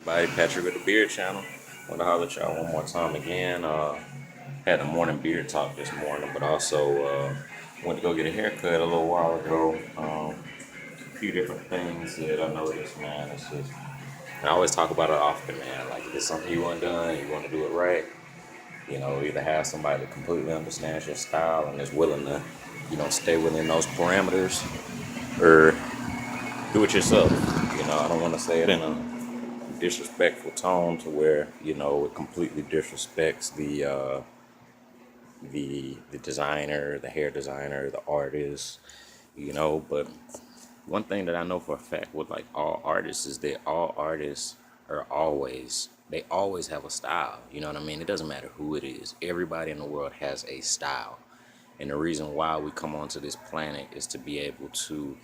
Body Patrick with the Beard Channel. Want to holler at y'all one more time again. Had a morning beard talk this morning, but also went to go get a haircut a little while ago. A few different things that I noticed, man. It's just I always talk about it often, man. Like if it's something you want done, you want to do it right. Either have somebody that completely understands your style and is willing to, stay within those parameters, or do it yourself. I don't want to say it in a disrespectful tone to where it completely disrespects the designer, the hair designer, the artist. But one thing that I know for a fact with like all artists is that all artists are always have a style. You know what I mean? It doesn't matter who it is. Everybody in the world has a style. And the reason why we come onto this planet is to be able to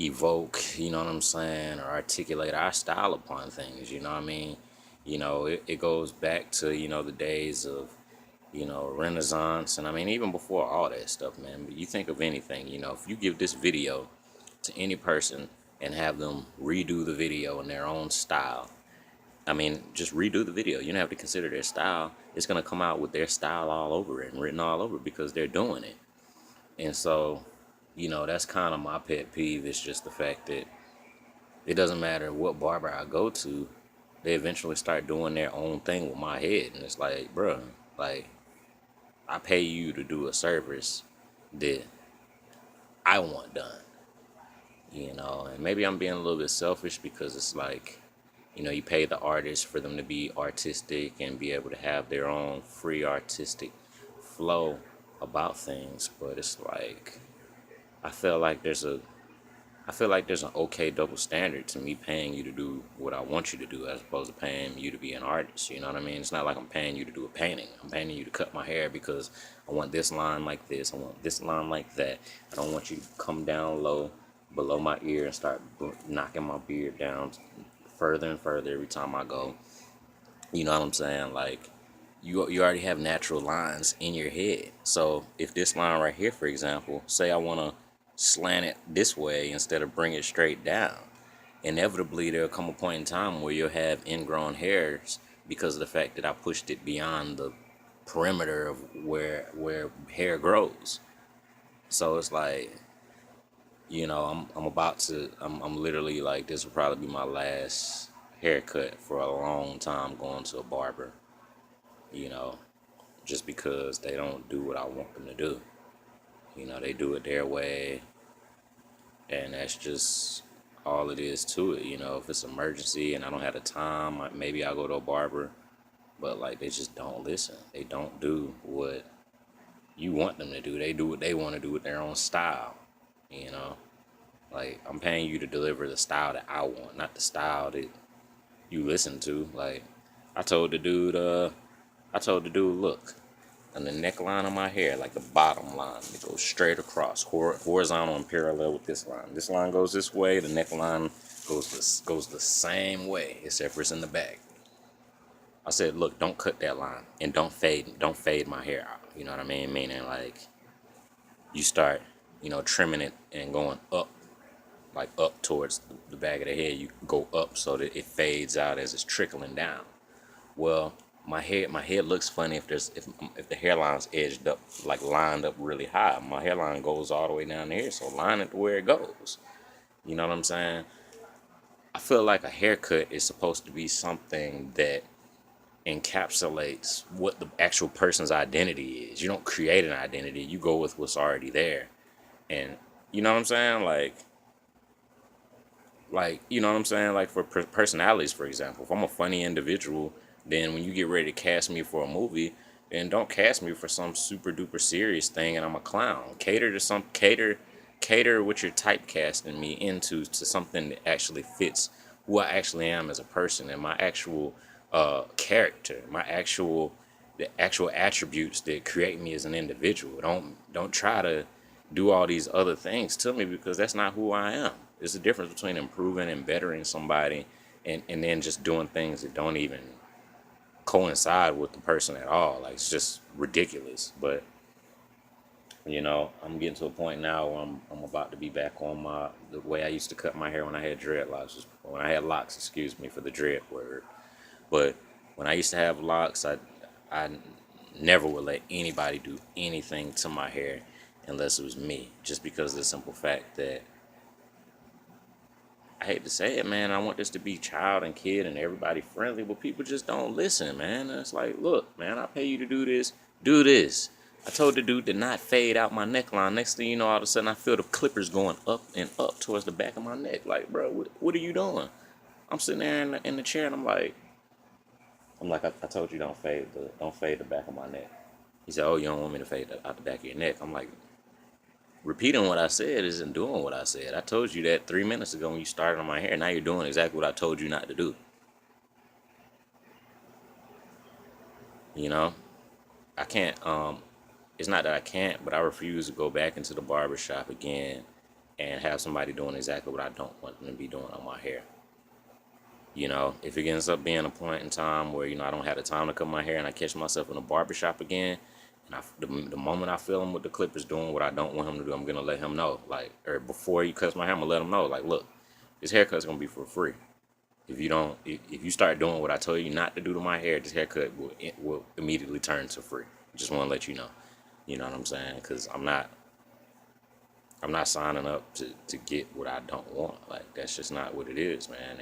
evoke, you know what I'm saying, or articulate our style upon things, you know what I mean? It goes back to, the days of, Renaissance. And I mean, even before all that stuff, man, but you think of anything, if you give this video to any person and have them redo the video in their own style, I mean, just redo the video. You don't have to consider their style. It's going to come out with their style all over it and written all over because they're doing it. And so, that's kind of my pet peeve. It's just the fact that it doesn't matter what barber I go to, they eventually start doing their own thing with my head. And it's like, bruh, like, I pay you to do a service that I want done, and maybe I'm being a little bit selfish because it's like, you pay the artist for them to be artistic and be able to have their own free artistic flow about things. But it's like, I feel like there's a I feel like there's an okay double standard to me paying you to do what I want you to do as opposed to paying you to be an artist. You know what I mean? It's not like I'm paying you to do a painting. I'm paying you to cut my hair because I want this line like this. I want this line like that. I don't want you to come down low below my ear and start knocking my beard down further and further every time I go. You know what I'm saying? Like, you already have natural lines in your head. So if this line right here, for example, say I want to slant it this way instead of bring it straight down, inevitably there'll come a point in time where you'll have ingrown hairs because of the fact that I pushed it beyond the perimeter of where hair grows. So it's like, I'm literally like, this will probably be my last haircut for a long time going to a barber, you know, just because they don't do what I want them to do. They do it their way, and that's just all it is to it. If it's an emergency and I don't have the time, maybe I'll go to a barber, but like they just don't listen. They don't do what you want them to do. They do what they want to do with their own style, you know? Like, I'm paying you to deliver the style that I want, not the style that you listen to. Like, I told the dude, look, on the neckline of my hair, like the bottom line, it goes straight across, horizontal and parallel with this line. This line goes this way, the neckline goes the same way, except for it's in the back. I said, look, don't cut that line and don't fade my hair out. You know what I mean? Meaning like you start, trimming it and going up, like up towards the back of the head. You go up so that it fades out as it's trickling down. Well, my head looks funny if the hairline's edged up, like lined up really high. My hairline goes all the way down here, so line it to where it goes. You know what I'm saying? I feel like a haircut is supposed to be something that encapsulates what the actual person's identity is. You don't create an identity, you go with what's already there. And you know what I'm saying? You know what I'm saying? Like for personalities, for example, if I'm a funny individual, then when you get ready to cast me for a movie, then don't cast me for some super duper serious thing and I'm a clown. Cater what you're typecasting me into to something that actually fits who I actually am as a person and my actual character, the actual attributes that create me as an individual. Don't try to do all these other things to me because that's not who I am. There's a difference between improving and bettering somebody and then just doing things that don't even coincide with the person at all. Like, it's just ridiculous. But You know, I'm getting to a point now where I'm about to be back on the way I used to cut my hair when I had dreadlocks. When I had locks, excuse me for the dread word. But when I used to have locks, I never would let anybody do anything to my hair unless it was me. Just because of the simple fact that I hate to say it, man, I want this to be child and kid and everybody friendly, but people just don't listen, man. And it's like, look, man, I pay you to do this. Do this. I told the dude to not fade out my neckline. Next thing you know, all of a sudden I feel the clippers going up and up towards the back of my neck. Like, bro, what are you doing? I'm sitting there in the chair and I'm like, I told you don't fade the back of my neck. He said, oh, you don't want me to fade out the back of your neck. I'm like, repeating what I said isn't doing what I said. I told you that 3 minutes ago when you started on my hair. Now you're doing exactly what I told you not to do. You know, I can't. It's not that I can't, but I refuse to go back into the barber shop again and have somebody doing exactly what I don't want them to be doing on my hair. You know, if it ends up being a point in time where, I don't have the time to cut my hair and I catch myself in a barbershop again, and the moment I feel him with the clippers doing what I don't want him to do, I'm going to let him know. Like, or before he cuts my hair, I'm going to let him know. Like, look, this haircut's going to be for free. If you start doing what I told you not to do to my hair, this haircut will immediately turn to free. Just want to let you know. You know what I'm saying? Because I'm not signing up to get what I don't want. Like, that's just not what it is, man.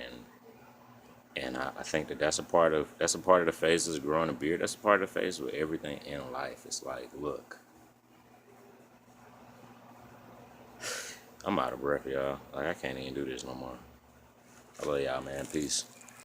And I think that's a part of the phases of growing a beard. That's a part of the phase with everything in life. It's like, look, I'm out of breath, y'all. Like, I can't even do this no more. I love y'all, man. Peace.